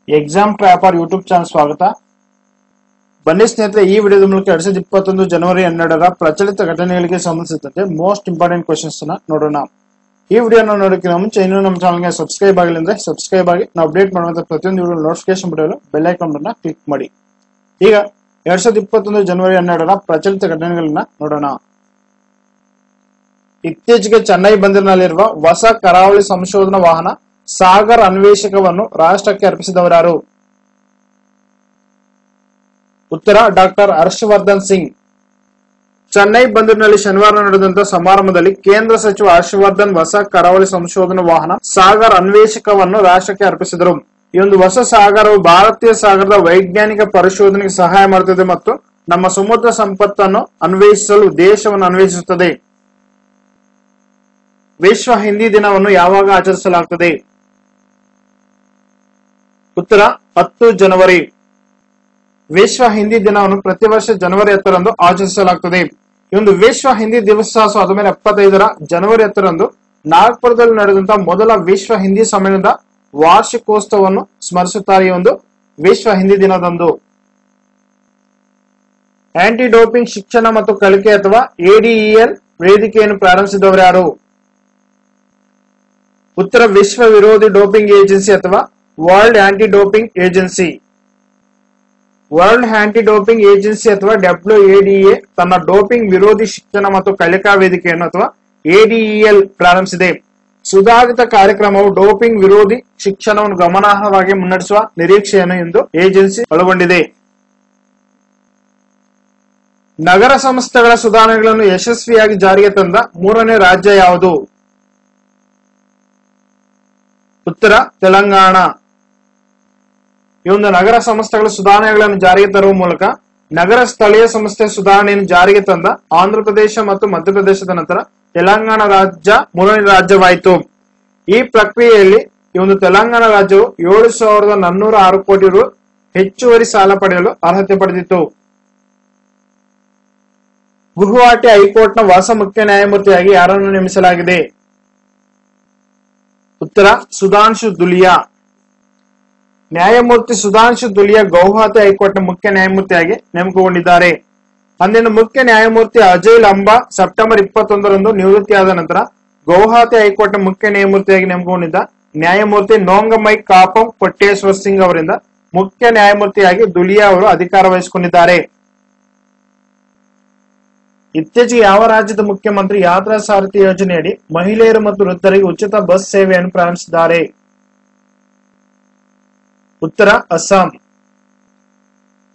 Exam ಟ್ರ್ಯಾಪರ್ YouTube channel ಸ್ವಾಗತ. ಬನ್ನಿ ಸ್ನೇಹಿತರೆ, ಈ ವಿಡಿಯೋದ ಮೂಲಕ 2021 ಜನವರಿ 12ರ ಪ್ರಚಲಿತ ಘಟನೆಗಳಿಗೆ ಸಂಬಂಧಿಸಿದಂತೆ ಮೋಸ್ಟ್ ಇಂಪಾರ್ಟೆಂಟ್ ಕ್ವೆಶ್ಚನ್ಸ್ ನೋಡೋಣ. ಈ ವಿಡಿಯೋನ ನೋಡೋಕ್ಕಿಂತ ಮುಂಚೆ ಇನ್ನೂ ನಮ್ಮ ಚಾನಲ್ಗೆ ಸಬ್ಸ್ಕ್ರೈಬ್ ಆಗಿಲ್ಲ ಅಂದ್ರೆ ಸಬ್ಸ್ಕ್ರೈಬ್ ಆಗಿ ನಾವು ಅಪ್ಡೇಟ್ ಮಾಡುವಂತ ಪ್ರತಿಯೊಂದು ವಿಡಿಯೋ ನೋಟಿಫಿಕೇಶನ್ ಬರಲು ಬೆಲ್ ಐಕಾನ್ ಅನ್ನು ಕ್ಲಿಕ್ ಮಾಡಿ. ಈಗ 2021 ಜನವರಿ 12ರ ಪ್ರಚಲಿತ ಘಟನೆಗಳನ್ನ ನೋಡೋಣ. ಇತ್ತೀಚೆಗೆ ಚೆನ್ನೈ ಬಂದರಿನಲ್ಲಿರುವ ಹೊಸ ಕರಾವಳಿ ಸಂಶೋಧನಾ ವಾಹನ ಸಾಗರ್ ಅನ್ವೇಷಕವನ್ನು ರಾಷ್ಟ್ರಕ್ಕೆ ಅರ್ಪಿಸಿದವರಾರು? ಉತ್ತರ ಡಾಕ್ಟರ್ ಹರ್ಷವರ್ಧನ್ ಸಿಂಗ್. ಚೆನ್ನೈ ಬಂದರಿನಲ್ಲಿ ಶನಿವಾರ ನಡೆದಂತಹ ಸಮಾರಂಭದಲ್ಲಿ ಕೇಂದ್ರ ಸಚಿವ ಹರ್ಷವರ್ಧನ್ ಹೊಸ ಕರಾವಳಿ ಸಂಶೋಧನಾ ವಾಹನ ಸಾಗರ್ ಅನ್ವೇಷಕವನ್ನು ರಾಷ್ಟ್ರಕ್ಕೆ ಅರ್ಪಿಸಿದರು. ಈ ಒಂದು ಹೊಸ ಸಾಗರವು ಭಾರತೀಯ ಸಾಗರದ ವೈಜ್ಞಾನಿಕ ಪರಿಶೋಧನೆಗೆ ಸಹಾಯ ಮಾಡುತ್ತದೆ ಮತ್ತು ನಮ್ಮ ಸಮುದ್ರ ಸಂಪತ್ತನ್ನು ಅನ್ವೇಷಿಸಲು ದೇಶವನ್ನು ಅನ್ವೇಷಿಸುತ್ತದೆ. ವಿಶ್ವ ಹಿಂದಿ ದಿನವನ್ನು ಯಾವಾಗ ಆಚರಿಸಲಾಗುತ್ತದೆ? ಉತ್ತರ 10 ಜನವರಿ. ವಿಶ್ವ ಹಿಂದಿ ದಿನವನ್ನು ಪ್ರತಿ ವರ್ಷ ಜನವರಿ 10ರಂದು ಆಚರಿಸಲಾಗುತ್ತದೆ. ಈ ಒಂದು ವಿಶ್ವ ಹಿಂದಿ ದಿವಸ 1975ರ ಜನವರಿ 10ರಂದು ನಾಗ್ಪುರದಲ್ಲಿ ನಡೆದಂತಹ ಮೊದಲ ವಿಶ್ವ ಹಿಂದಿ ಸಮ್ಮೇಳನದ ವಾರ್ಷಿಕೋತ್ಸವವನ್ನು ಸ್ಮರಿಸುತ್ತಾರೆ. ಈ ಒಂದು ವಿಶ್ವ ಹಿಂದಿ ದಿನದಂದು ಆಂಟಿ ಡೋಪಿಂಗ್ ಶಿಕ್ಷಣ ಮತ್ತು ಕಲಿಕೆ ಅಥವಾ ಎಡಿಇಎಲ್ ವೇದಿಕೆಯನ್ನು ಪ್ರಾರಂಭಿಸಿದವರು ಯಾರು? ಉತ್ತರ ವಿಶ್ವ ವಿರೋಧಿ ಡೋಪಿಂಗ್ ಏಜೆನ್ಸಿ ಅಥವಾ world anti doping agency. World anti doping agency ಅಥವಾ WADA ತನ್ನ ಡೋಪಿಂಗ್ ವಿರೋಧಿ ಶಿಕ್ಷಣ ಮತ್ತು ಕಲಿಕಾ ವೇದಿಕೆಯನ್ನು ಅಥವಾ ADEL ಪ್ರಾರಂಭಿಸಿದೆ. ಸುಧಾರಿತ ಕಾರ್ಯಕ್ರಮವು ಡೋಪಿಂಗ್ ವಿರೋಧಿ ಶಿಕ್ಷಣವನ್ನು ಗಮನಾರ್ಹವಾಗಿ ಮುನ್ನಡೆಸುವ ನಿರೀಕ್ಷೆಯನ್ನು ಎಂದು ಏಜೆನ್ಸಿ ಒಳಗೊಂಡಿದೆ. ನಗರ ಸಂಸ್ಥೆಗಳ ಸುಧಾರಣೆಗಳನ್ನು ಯಶಸ್ವಿಯಾಗಿ ಜಾರಿಗೆ ತಂದ 3ನೇ ರಾಜ್ಯ ಯಾವುದು? ಉತ್ತರ ತೆಲಂಗಾಣ. ಈ ಒಂದು ನಗರ ಸಂಸ್ಥೆಗಳ ಸುಧಾರಣೆಗಳನ್ನು ಜಾರಿಗೆ ತರುವ ಮೂಲಕ ನಗರ ಸ್ಥಳೀಯ ಸಂಸ್ಥೆ ಸುಧಾರಣೆಯನ್ನು ಜಾರಿಗೆ ತಂದ ಆಂಧ್ರಪ್ರದೇಶ ಮತ್ತು ಮಧ್ಯಪ್ರದೇಶದ ನಂತರ ತೆಲಂಗಾಣ ರಾಜ್ಯ 3ನೇ ರಾಜ್ಯವಾಯಿತು. ಈ ಪ್ರಕ್ರಿಯೆಯಲ್ಲಿ ಈ ಒಂದು ತೆಲಂಗಾಣ ರಾಜ್ಯವು 7,406 ಕೋಟಿ ರು ಹೆಚ್ಚುವರಿ ಸಾಲ ಪಡೆಯಲು ಅರ್ಹತೆ ಪಡೆದಿತ್ತು. ಗುವಾಹಟಿ ಹೈಕೋರ್ಟ್ನ ಹೊಸ ಮುಖ್ಯ ನ್ಯಾಯಮೂರ್ತಿಯಾಗಿ ಯಾರನ್ನು ನೇಮಿಸಲಾಗಿದೆ? ಉತ್ತರ ಸುಧಾಂಶು ದುಲಿಯಾ. ನ್ಯಾಯಮೂರ್ತಿ ಸುಧಾಂಶು ದುಲಿಯಾ ಗೌಹಾತಿ ಹೈಕೋರ್ಟ್ನ ಮುಖ್ಯ ನ್ಯಾಯಮೂರ್ತಿಯಾಗಿ ನೇಮಕಗೊಂಡಿದ್ದಾರೆ. ಅಂದಿನ ಮುಖ್ಯ ನ್ಯಾಯಮೂರ್ತಿ ಅಜಯ್ ಲಂಬಾ ಸೆಪ್ಟೆಂಬರ್ 21ರಂದು ನಿವೃತ್ತಿಯಾದ ನಂತರ ಗೌಹಾತಿ ಹೈಕೋರ್ಟ್ನ ಮುಖ್ಯ ನ್ಯಾಯಮೂರ್ತಿಯಾಗಿ ನೇಮಕಗೊಂಡಿದ್ದ ನ್ಯಾಯಮೂರ್ತಿ ನೋಂಗಮೈ ಕಾಪಂ ಕೊಟ್ಟೇಶ್ವರ್ ಸಿಂಗ್ ಅವರಿಂದ ಮುಖ್ಯ ನ್ಯಾಯಮೂರ್ತಿಯಾಗಿ ದುಲಿಯಾ ಅವರು ಅಧಿಕಾರ ವಹಿಸಿಕೊಂಡಿದ್ದಾರೆ. ಇತ್ತೀಚೆಗೆ ಯಾವ ರಾಜ್ಯದ ಮುಖ್ಯಮಂತ್ರಿ ಯಾತ್ರಾ ಸಾರಥಿ ಯೋಜನೆಯಡಿ ಮಹಿಳೆಯರು ಮತ್ತು ವೃದ್ಧರಿಗೆ ಉಚಿತ ಬಸ್ ಸೇವೆಯನ್ನು ಪ್ರಾರಂಭಿಸಿದ್ದಾರೆ? ಉತ್ತರ ಅಸ್ಸಾಂ.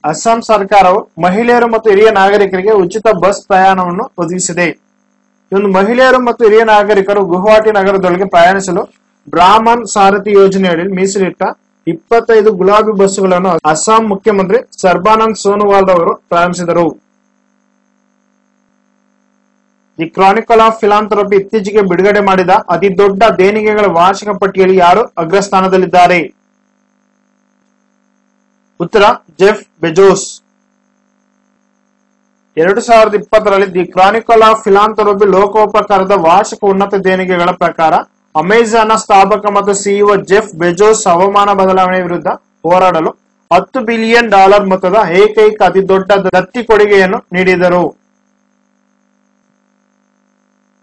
ಅಸ್ಸಾಂ ಸರ್ಕಾರವು ಮಹಿಳೆಯರು ಮತ್ತು ಹಿರಿಯ ನಾಗರಿಕರಿಗೆ ಉಚಿತ ಬಸ್ ಪ್ರಯಾಣವನ್ನು ಒದಗಿಸಿದೆ. ಒಂದು ಮಹಿಳೆಯರು ಮತ್ತು ಹಿರಿಯ ನಾಗರಿಕರು ಗುವಾಹಟಿ ನಗರದೊಳಗೆ ಪ್ರಯಾಣಿಸಲು ಬ್ರಾಹ್ಮಣ್ ಸಾರಥಿ ಯೋಜನೆಯಡಿ ಮೀಸಲಿಟ್ಟ 25 ಗುಲಾಬಿ ಬಸ್ಸುಗಳನ್ನು ಅಸ್ಸಾಂ ಮುಖ್ಯಮಂತ್ರಿ ಸರ್ಬಾನಂದ್ ಸೋನೋವಾಲ್ ಅವರು ಪ್ರಾರಂಭಿಸಿದರು. ದಿ ಕ್ರಾನಿಕಲ್ ಆಫ್ ಫಿಲಾಂಥ್ರಪಿ ಇತ್ತೀಚೆಗೆ ಬಿಡುಗಡೆ ಮಾಡಿದ ಅತಿ ದೊಡ್ಡ ದೇಣಿಗೆಗಳ ವಾರ್ಷಿಕ ಪಟ್ಟಿಯಲ್ಲಿ ಯಾರು ಅಗ್ರಸ್ಥಾನದಲ್ಲಿದ್ದಾರೆ? ಉತ್ತರ ಜೆಫ್ ಬೆಜೋಸ್. 2020ರಲ್ಲಿ ದಿ ಕ್ರಾನಿಕಲ್ ಆಫ್ ಫಿಲಾಂಥ್ರಪಿ ಲೋಕೋಪಕಾರದ ವಾರ್ಷಿಕ ಉನ್ನತ ದೇಣಿಗೆಗಳ ಪ್ರಕಾರ ಅಮೆಜಾನ್ ನ ಸ್ಥಾಪಕ ಮತ್ತು ಸಿಇಒ ಜೆಫ್ ಬೆಜೋಸ್ ಹವಾಮಾನ ಬದಲಾವಣೆ ವಿರುದ್ಧ ಹೋರಾಡಲು $10 ಬಿಲಿಯನ್ ಮೊತ್ತದ ಏಕೈಕ ಅತಿ ದೊಡ್ಡ ದತ್ತಿ ಕೊಡುಗೆಯನ್ನು ನೀಡಿದರು.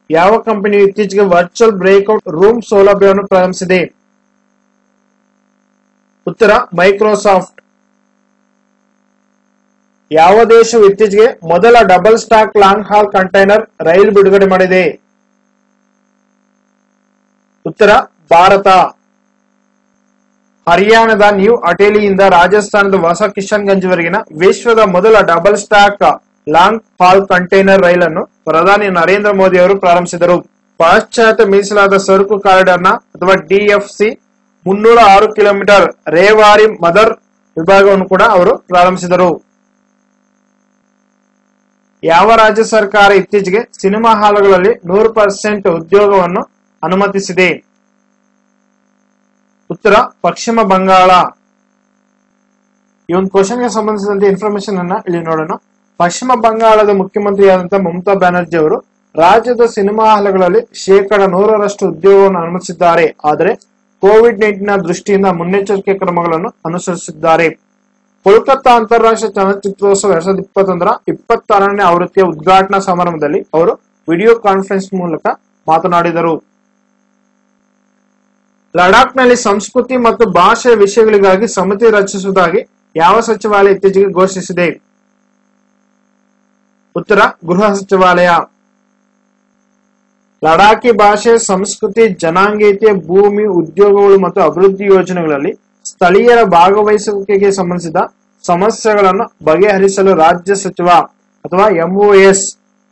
ಯಾವ ಕಂಪನಿಯು ಇತ್ತೀಚೆಗೆ ವರ್ಚುವಲ್ ಬ್ರೇಕ್ಔಟ್ ರೂಮ್ ಸೌಲಭ್ಯವನ್ನು ಪ್ರಾರಂಭಿಸಿದೆ? ಉತ್ತರ ಮೈಕ್ರೋಸಾಫ್ಟ್. ಯಾವ ದೇಶವು ಇತ್ತೀಚೆಗೆ ಮೊದಲ ಡಬಲ್ ಸ್ಟಾಕ್ ಲಾಂಗ್ ಹಾಲ್ ಕಂಟೈನರ್ ರೈಲು ಬಿಡುಗಡೆ ಮಾಡಿದೆ? ಉತ್ತರ ಭಾರತ. ಹರಿಯಾಣದ ನ್ಯೂ ಅಟೇಲಿಯಿಂದ ರಾಜಸ್ಥಾನದ ಹೊಸ ಕಿಶನ್ಗಂಜ್ವರೆಗಿನ ವಿಶ್ವದ ಮೊದಲ ಡಬಲ್ ಸ್ಟಾಕ್ ಲಾಂಗ್ ಹಾಲ್ ಕಂಟೈನರ್ ರೈಲನ್ನು ಪ್ರಧಾನಿ ನರೇಂದ್ರ ಮೋದಿ ಅವರು ಪ್ರಾರಂಭಿಸಿದರು. ಪಾಶ್ಚಾತ್ಯ ಮೀಸಲಾದ ಸರಕು ಕಾರಿಡಾರ್ ನ ಅಥವಾ DFC 306 ಕಿಲೋಮೀಟರ್ ರೇವಾರಿ ಮದರ್ ವಿಭಾಗವನ್ನು ಕೂಡ ಅವರು ಪ್ರಾರಂಭಿಸಿದರು. ಯಾವ ರಾಜ್ಯ ಸರ್ಕಾರ ಇತ್ತೀಚೆಗೆ ಸಿನಿಮಾ ಹಾಲುಗಳಲ್ಲಿ 100% ಉದ್ಯೋಗವನ್ನು ಅನುಮತಿಸಿದೆ? ಉತ್ತರ ಪಶ್ಚಿಮ ಬಂಗಾಳ. ಈ ಒಂದು ಕ್ವಶನ್ಗೆ ಸಂಬಂಧಿಸಿದಂತೆ ಇನ್ಫಾರ್ಮೇಶನ್ ಅನ್ನ ಇಲ್ಲಿ ನೋಡೋಣ. ಪಶ್ಚಿಮ ಬಂಗಾಳದ ಮುಖ್ಯಮಂತ್ರಿಯಾದಂತಹ ಮಮತಾ ಬ್ಯಾನರ್ಜಿ ಅವರು ರಾಜ್ಯದ ಸಿನಿಮಾ ಹಾಲುಗಳಲ್ಲಿ 100% ಉದ್ಯೋಗವನ್ನು ಅನುಮತಿಸಿದ್ದಾರೆ. ಆದರೆ ಕೋವಿಡ್-19 ದೃಷ್ಟಿಯಿಂದ ಮುನ್ನೆಚ್ಚರಿಕೆ ಕ್ರಮಗಳನ್ನು ಅನುಸರಿಸಿದ್ದಾರೆ. ಕೋಲ್ಕತ್ತಾ ಅಂತಾರಾಷ್ಟ್ರೀಯ ಚಲನಚಿತ್ರೋತ್ಸವ 2021ರ 26ನೇ ಆವೃತ್ತಿಯ ಉದ್ಘಾಟನಾ ಸಮಾರಂಭದಲ್ಲಿ ಅವರು ವಿಡಿಯೋ ಕಾನ್ಫರೆನ್ಸ್ ಮೂಲಕ ಮಾತನಾಡಿದರು. ಲಡಾಖ್ನಲ್ಲಿ ಸಂಸ್ಕೃತಿ ಮತ್ತು ಭಾಷೆಯ ವಿಷಯಗಳಿಗಾಗಿ ಸಮಿತಿ ರಚಿಸುವುದಾಗಿ ಯಾವ ಸಚಿವಾಲಯ ಇತ್ತೀಚೆಗೆ ಘೋಷಿಸಿದೆ? ಉತ್ತರ ಗೃಹ ಸಚಿವಾಲಯ. ಲಡಾಖಿ ಭಾಷೆ, ಸಂಸ್ಕೃತಿ, ಜನಾಂಗೀಯತೆ, ಭೂಮಿ, ಉದ್ಯೋಗಗಳು ಮತ್ತು ಅಭಿವೃದ್ಧಿ ಯೋಜನೆಗಳಲ್ಲಿ ಸ್ಥಳೀಯರ ಭಾಗವಹಿಸುವಿಕೆಗೆ ಸಂಬಂಧಿಸಿದ ಸಮಸ್ಯೆಗಳನ್ನು ಬಗೆಹರಿಸಲು ರಾಜ್ಯ ಸಚಿವ ಅಥವಾ MOS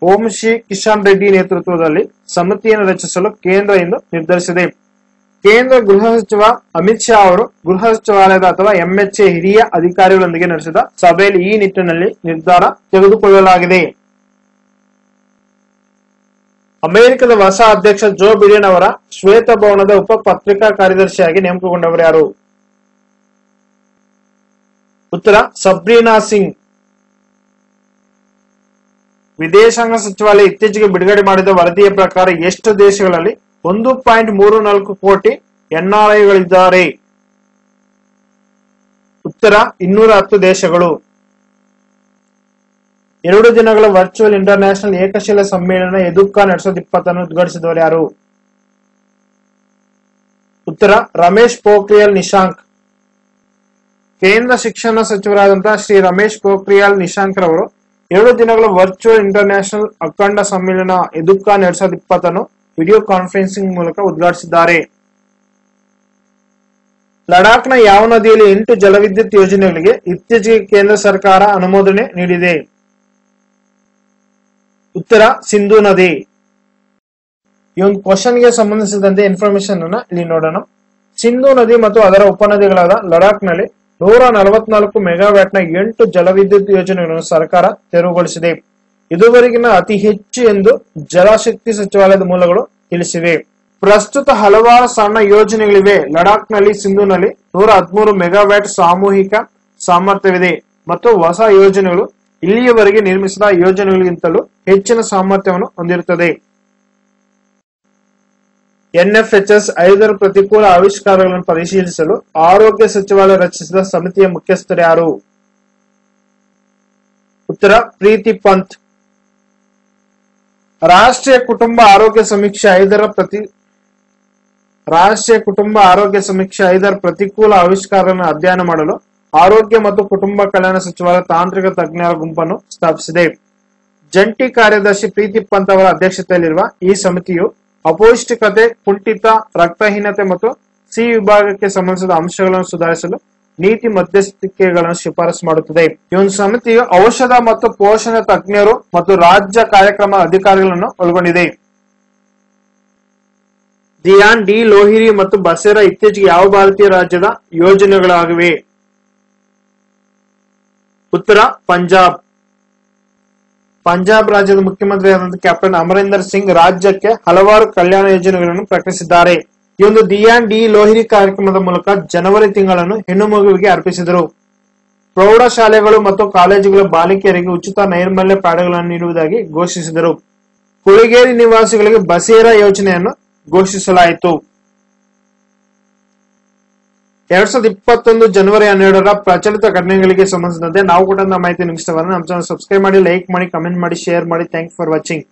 ಓಂಶಿ ಕಿಶನ್ ರೆಡ್ಡಿ ನೇತೃತ್ವದಲ್ಲಿ ಸಮಿತಿಯನ್ನು ರಚಿಸಲು ಕೇಂದ್ರ ಇಂದು ನಿರ್ಧರಿಸಿದೆ. ಕೇಂದ್ರ ಗೃಹ ಸಚಿವ ಅಮಿತ್ ಶಾ ಅವರು ಗೃಹ ಸಚಿವಾಲಯದ ಅಥವಾ MHA ಹಿರಿಯ ಅಧಿಕಾರಿಗಳೊಂದಿಗೆ ನಡೆಸಿದ ಸಭೆಯಲ್ಲಿ ಈ ನಿಟ್ಟಿನಲ್ಲಿ ನಿರ್ಧಾರ ತೆಗೆದುಕೊಳ್ಳಲಾಗಿದೆ. ಅಮೆರಿಕದ ಹೊಸ ಅಧ್ಯಕ್ಷ ಜೋ ಬಿಡೆನ್ ಅವರ ಶ್ವೇತಭವನದ ಉಪ ಪತ್ರಿಕಾ ಕಾರ್ಯದರ್ಶಿಯಾಗಿ ನೇಮಕಗೊಂಡವರು ಯಾರು? ಉತ್ತರ ಸಬ್ರೀನಾ ಸಿಂಗ್. ವಿದೇಶಾಂಗ ಸಚಿವಾಲಯ ಇತ್ತೀಚೆಗೆ ಬಿಡುಗಡೆ ಮಾಡಿದ ವರದಿಯ ಪ್ರಕಾರ ಎಷ್ಟು ದೇಶಗಳಲ್ಲಿ 1.34 ಕೋಟಿ NRIಗಳಿದ್ದಾರೆ? ಉತ್ತರ 210 ದೇಶಗಳು. 2 ದಿನಗಳ ವರ್ಚುವಲ್ ಇಂಟರ್ನ್ಯಾಷನಲ್ ಏಕಶಿಲಾ ಸಮ್ಮೇಳನ ಎದುಕ್ಕಾ 2020 ಉದ್ಘಾಟಿಸಿದವರು ಯಾರು? ಉತ್ತರ ರಮೇಶ್ ಪೋಖ್ರಿಯಾಲ್ ನಿಶಾಂಕ್. ಕೇಂದ್ರ ಶಿಕ್ಷಣ ಸಚಿವರಾದಂತಹ ಶ್ರೀ ರಮೇಶ್ ಪೋಖ್ರಿಯಾಲ್ ನಿಶಾಂಕ್ ರವರು 2 ದಿನಗಳ ವರ್ಚುವಲ್ ಇಂಟರ್ನ್ಯಾಷನಲ್ ಅಖಂಡ ಸಮ್ಮೇಳನ ಎದುಕ್ಕಾ 2020 ವಿಡಿಯೋ ಕಾನ್ಫರೆನ್ಸಿಂಗ್ ಮೂಲಕ ಉದ್ಘಾಟಿಸಿದ್ದಾರೆ. ಲಡಾಖ್ನ ಯಾವ ನದಿಯಲ್ಲಿ 8 ಜಲವಿದ್ಯುತ್ ಯೋಜನೆಗಳಿಗೆ ಇತ್ತೀಚೆಗೆ ಕೇಂದ್ರ ಸರ್ಕಾರ ಅನುಮೋದನೆ ನೀಡಿದೆ? ಉತ್ತರ ಸಿಂಧೂ ನದಿ. ಈ ಒಂದು ಕ್ವಶನ್ ಗೆ ಸಂಬಂಧಿಸಿದಂತೆ ಇನ್ಫಾರ್ಮೇಶನ್ ಅನ್ನ ಇಲ್ಲಿ ನೋಡೋಣ. ಸಿಂಧೂ ನದಿ ಮತ್ತು ಅದರ ಉಪನದಿಗಳಾದ ಲಡಾಖ್ ನಲ್ಲಿ 144 ಮೆಗಾವ್ಯಾಟ್ ನ 8 ಜಲವಿದ್ಯುತ್ ಯೋಜನೆಗಳನ್ನು ಸರ್ಕಾರ ತೆರವುಗೊಳಿಸಿದೆ. ಇದುವರೆಗಿನ ಅತಿ ಹೆಚ್ಚು ಎಂದು ಜಲಶಕ್ತಿ ಸಚಿವಾಲಯದ ಮೂಲಗಳು ತಿಳಿಸಿವೆ. ಪ್ರಸ್ತುತ ಹಲವಾರು ಸಣ್ಣ ಯೋಜನೆಗಳಿವೆ. ಲಡಾಖ್ ನಲ್ಲಿ ಸಿಂಧೂನಲ್ಲಿ 113 ಮೆಗಾವ್ಯಾಟ್ ಸಾಮೂಹಿಕ ಸಾಮರ್ಥ್ಯವಿದೆ ಮತ್ತು ಹೊಸ ಯೋಜನೆಗಳು ಇಲ್ಲಿಯವರೆಗೆ ನಿರ್ಮಿಸಿದ ಯೋಜನೆಗಳಿಗಿಂತಲೂ ಹೆಚ್ಚಿನ ಸಾಮರ್ಥ್ಯವನ್ನು ಹೊಂದಿರುತ್ತದೆ. NFHS 5 ಪ್ರತಿಕೂಲ ಆವಿಷ್ಕಾರಗಳನ್ನು ಪರಿಶೀಲಿಸಲು ಆರೋಗ್ಯ ಸಚಿವಾಲಯ ರಚಿಸಿದ ಸಮಿತಿಯ ಮುಖ್ಯಸ್ಥರು ಯಾರು? ಉತ್ತರ ಪ್ರೀತಿ ಪಂತ್. ರಾಷ್ಟ್ರೀಯ ಕುಟುಂಬ ಆರೋಗ್ಯ ಸಮೀಕ್ಷೆ 5ರ ಪ್ರತಿಕೂಲ ಆವಿಷ್ಕಾರಗಳನ್ನು ಅಧ್ಯಯನ ಮಾಡಲು ಆರೋಗ್ಯ ಮತ್ತು ಕುಟುಂಬ ಕಲ್ಯಾಣ ಸಚಿವಾಲಯ ತಾಂತ್ರಿಕ ತಜ್ಞರ ಗುಂಪನ್ನು ಸ್ಥಾಪಿಸಿದೆ. ಜಂಟಿ ಕಾರ್ಯದರ್ಶಿ ಪ್ರೀತಿ ಪಂತ್ ಅವರ ಅಧ್ಯಕ್ಷತೆಯಲ್ಲಿರುವ ಈ ಸಮಿತಿಯು ಅಪೌಷ್ಟಿಕತೆ, ಕುಂಠಿತ ರಕ್ತಹೀನತೆ ಮತ್ತು ಸಿ ವಿಭಾಗಕ್ಕೆ ಸಂಬಂಧಿಸಿದ ಅಂಶಗಳನ್ನು ಸುಧಾರಿಸಲು ನೀತಿ ಮಧ್ಯಸ್ಥಿಕೆಗಳನ್ನು ಶಿಫಾರಸು ಮಾಡುತ್ತದೆ. ಈ ಒಂದು ಸಮಿತಿಯು ಔಷಧ ಮತ್ತು ಪೋಷಣೆ ತಜ್ಞರು ಮತ್ತು ರಾಜ್ಯ ಕಾರ್ಯಕ್ರಮ ಅಧಿಕಾರಿಗಳನ್ನು ಒಳಗೊಂಡಿದೆ. ದಿಯಾನ್ ಡಿ ಲೋಹಿರಿ ಮತ್ತು ಬಸೇರಾ ಇತ್ತೀಚೆಗೆ ಯಾವ ಭಾರತೀಯ ರಾಜ್ಯದ ಯೋಜನೆಗಳಾಗಿವೆ? ಉತ್ತರ ಪಂಜಾಬ್. ಪಂಜಾಬ್ ರಾಜ್ಯದ ಮುಖ್ಯಮಂತ್ರಿಯಾದಂತಹ ಕ್ಯಾಪ್ಟನ್ ಅಮರಿಂದರ್ ಸಿಂಗ್ ರಾಜ್ಯಕ್ಕೆ ಹಲವಾರು ಕಲ್ಯಾಣ ಯೋಜನೆಗಳನ್ನು ಪ್ರಕಟಿಸಿದ್ದಾರೆ. ಈ ಒಂದು ದಿಯಾನ್ ಡಿ ಲೋಹಿರಿ ಕಾರ್ಯಕ್ರಮದ ಮೂಲಕ ಜನವರಿ ತಿಂಗಳನ್ನು ಹೆಣ್ಣು ಮಗುವಿಗೆ ಅರ್ಪಿಸಿದರು. ಪ್ರೌಢಶಾಲೆಗಳು ಮತ್ತು ಕಾಲೇಜುಗಳ ಬಾಲಕಿಯರಿಗೆ ಉಚಿತ ನೈರ್ಮಲ್ಯ ಪ್ಯಾಡ್ಗಳನ್ನು ನೀಡುವುದಾಗಿ ಘೋಷಿಸಿದರು. ಕುಳಿಗೇರಿ ನಿವಾಸಿಗಳಿಗೆ ಬಸೇರಾ ಯೋಜನೆಯನ್ನು ಘೋಷಿಸಲಾಯಿತು. 2021 ಜನವರಿ 12ರ ಪ್ರಚಲಿತ ಘಟನೆಗಳಿಗೆ ಸಂಬಂಧಿಸಿದಂತೆ ನಾವು ಕೊಟ್ಟಂತ ಮಾಹಿತಿ ನಿಮಗೆ ಇಷ್ಟವಾದರೆ ನಮ್ಮ ಚಾನಲ್ ಸಬ್ಸ್ಕ್ರೈಬ್ ಮಾಡಿ, ಲೈಕ್ ಮಾಡಿ, ಕಮೆಂಟ್ ಮಾಡಿ, ಶೇರ್ ಮಾಡಿ. Thank for watching.